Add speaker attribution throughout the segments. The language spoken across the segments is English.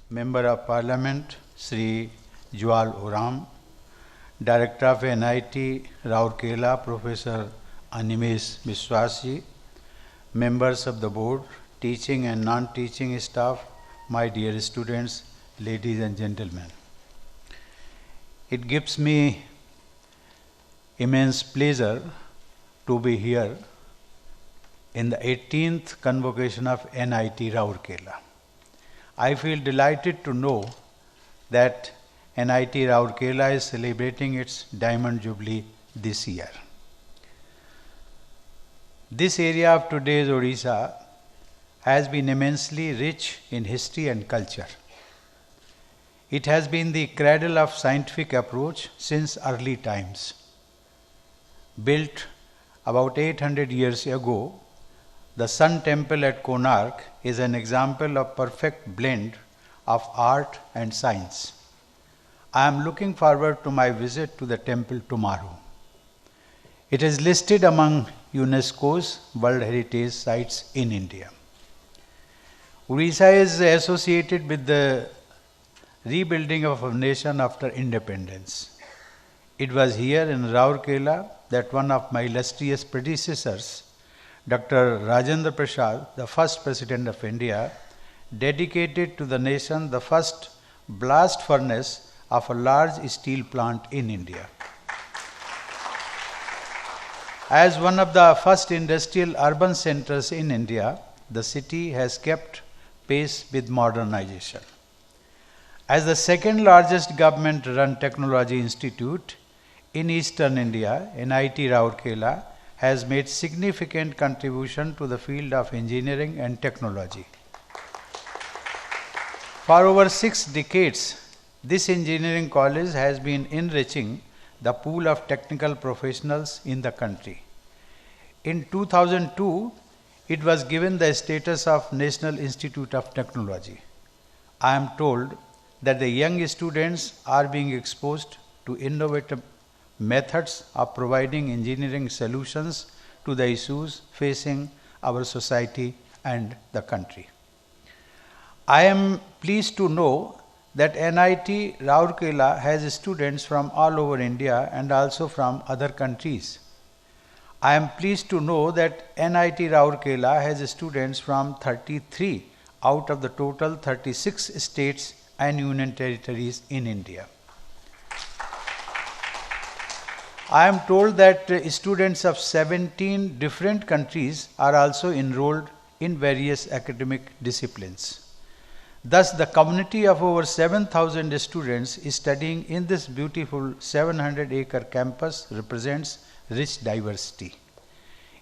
Speaker 1: Member of Parliament Sri Jwal Oram, Director of NIT Rourkela Professor Animesh Biswasji, members of the board, teaching and non-teaching staff, my dear students, ladies and gentlemen. It gives me immense pleasure to be here in the 18th convocation of NIT Rourkela. I feel delighted to know that NIT Rourkela is celebrating its Diamond Jubilee this year. This area of today's Odisha has been immensely rich in history and culture. It has been the cradle of scientific approach since early times. Built about 800 years ago, the Sun Temple at Konark is an example of perfect blend of art and science. I am looking forward to my visit to the temple tomorrow. It is listed among UNESCO's World Heritage Sites in India. Odisha is associated with the rebuilding of a nation after independence. It was here in Rourkela that one of my illustrious predecessors, Dr. Rajendra Prasad, the first President of India, dedicated to the nation the first blast furnace of a large steel plant in India. As one of the first industrial urban centers in India, the city has kept pace with modernization. As the second largest government-run technology institute in eastern India, NIT Rourkela has made significant contribution to the field of engineering and technology. For over 6 decades, this engineering college has been enriching the pool of technical professionals in the country. In 2002, it was given the status of National Institute of Technology. I am told that the young students are being exposed to innovative methods of providing engineering solutions to the issues facing our society and the country. I am pleased to know that NIT Rourkela has students from all over India and also from other countries. I am pleased to know that NIT Rourkela has students from 33 out of the total 36 states and union territories in India. I am told that students of 17 different countries are also enrolled in various academic disciplines. Thus, the community of over 7,000 students studying in this beautiful 700-acre campus represents rich diversity.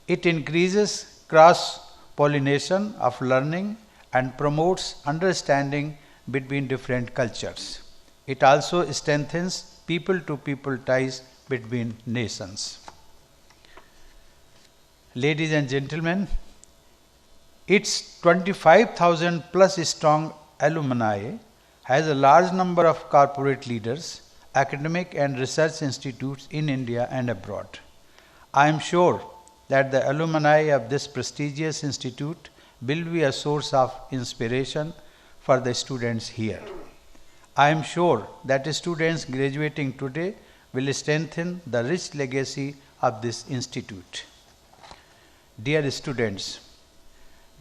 Speaker 1: It increases cross-pollination of learning and promotes understanding between different cultures. It also strengthens people-to-people ties between nations. Ladies and gentlemen, its 25,000 plus strong alumni has a large number of corporate leaders, academic and research institutes in India and abroad. I am sure that the alumni of this prestigious institute will be a source of inspiration for the students here. I am sure that students graduating today will strengthen the rich legacy of this institute. Dear students,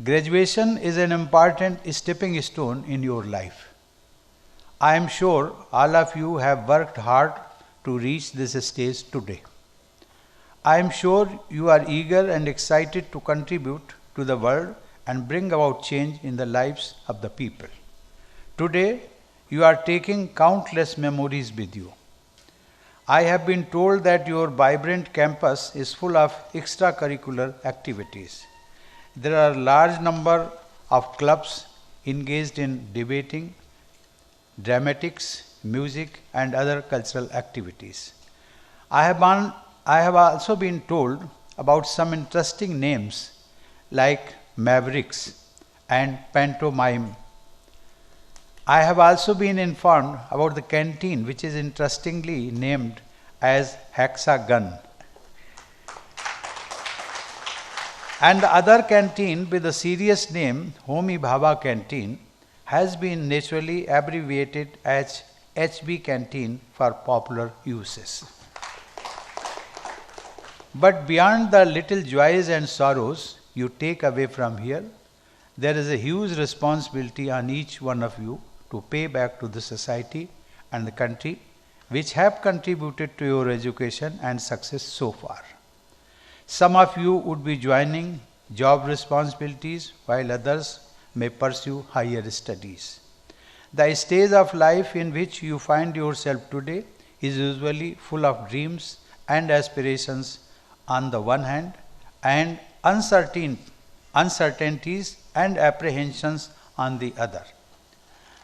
Speaker 1: graduation is an important stepping stone in your life. I am sure all of you have worked hard to reach this stage today. I am sure you are eager and excited to contribute to the world and bring about change in the lives of the people. Today, you are taking countless memories with you. I have been told that your vibrant campus is full of extracurricular activities. There are a large number of clubs engaged in debating, dramatics, music, and other cultural activities. I have also been told about some interesting names like Mavericks and Pantomime. I have also been informed about the canteen, which is interestingly named as Hexagon. And the other canteen with a serious name, Homi Bhabha Canteen, has been naturally abbreviated as HB Canteen for popular uses. But beyond the little joys and sorrows you take away from here, there is a huge responsibility on each one of you to pay back to the society and the country which have contributed to your education and success so far. Some of you would be joining job responsibilities while others may pursue higher studies. The stage of life in which you find yourself today is usually full of dreams and aspirations on the one hand and uncertainties and apprehensions on the other.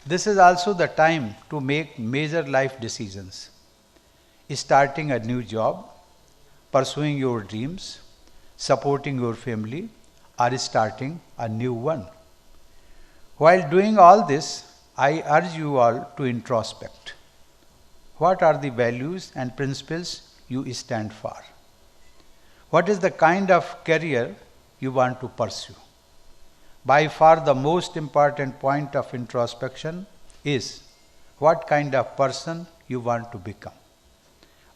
Speaker 1: This is also the time to make major life decisions. Starting a new job, pursuing your dreams, supporting your family, or starting a new one. While doing all this, I urge you all to introspect. What are the values and principles you stand for? What is the kind of career you want to pursue? By far the most important point of introspection is what kind of person you want to become.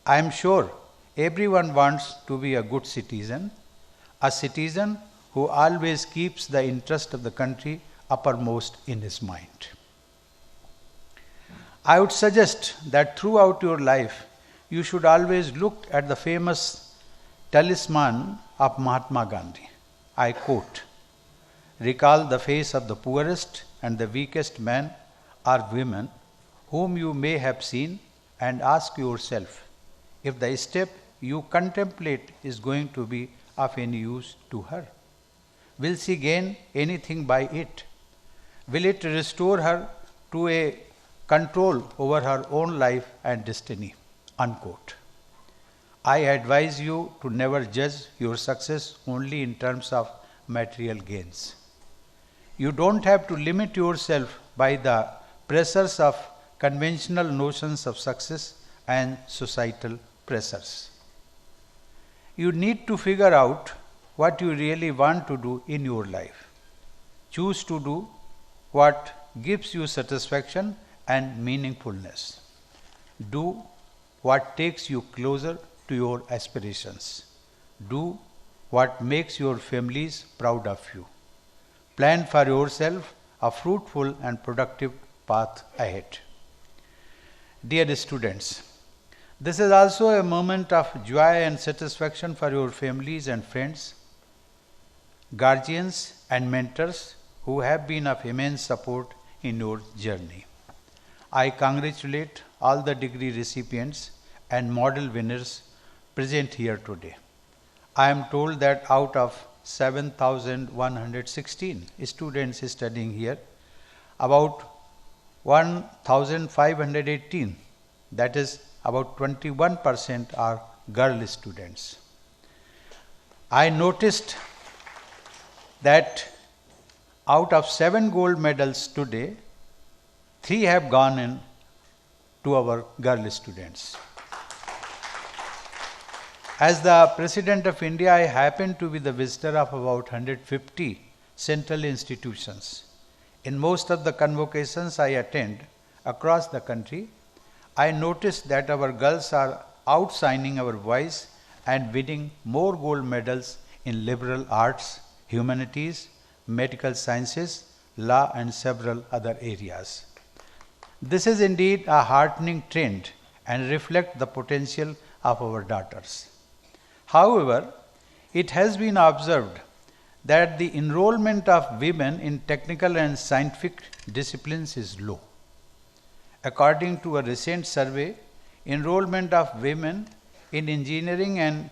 Speaker 1: I am sure everyone wants to be a good citizen, a citizen who always keeps the interest of the country uppermost in his mind. I would suggest that throughout your life, you should always look at the famous talisman of Mahatma Gandhi. I quote, "Recall the face of the poorest and the weakest man or women whom you may have seen and ask yourself if the step you contemplate is going to be of any use to her. Will she gain anything by it? Will it restore her to a control over her own life and destiny?" Unquote. I advise you to never judge your success only in terms of material gains. You don't have to limit yourself by the pressures of conventional notions of success and societal pressures. You need to figure out what you really want to do in your life. Choose to do what gives you satisfaction and meaningfulness. Do what takes you closer to your aspirations. Do what makes your families proud of you. Plan for yourself a fruitful and productive path ahead. Dear students, this is also a moment of joy and satisfaction for your families and friends, guardians and mentors who have been of immense support in your journey. I congratulate all the degree recipients and model winners present here today. I am told that out of 7,116 students studying here, about 1,518, that is about 21%, are girl students. I noticed that out of 7 gold medals today, 3 have gone in to our girl students. As the President of India, I happen to be the visitor of about 150 central institutions. In most of the convocations I attend across the country, I noticed that our girls are outshining our boys and winning more gold medals in liberal arts, humanities, medical sciences, law, and several other areas. This is indeed a heartening trend and reflects the potential of our daughters. However, it has been observed that the enrollment of women in technical and scientific disciplines is low. According to a recent survey, enrollment of women in engineering and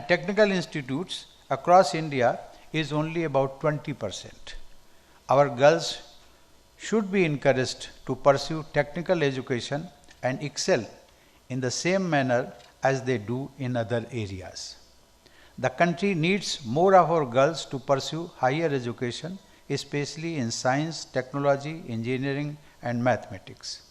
Speaker 1: technical institutes across India is only about 20%. Our girls should be encouraged to pursue technical education and excel in the same manner as they do in other areas. The country needs more of our girls to pursue higher education, especially in science, technology, engineering, and mathematics.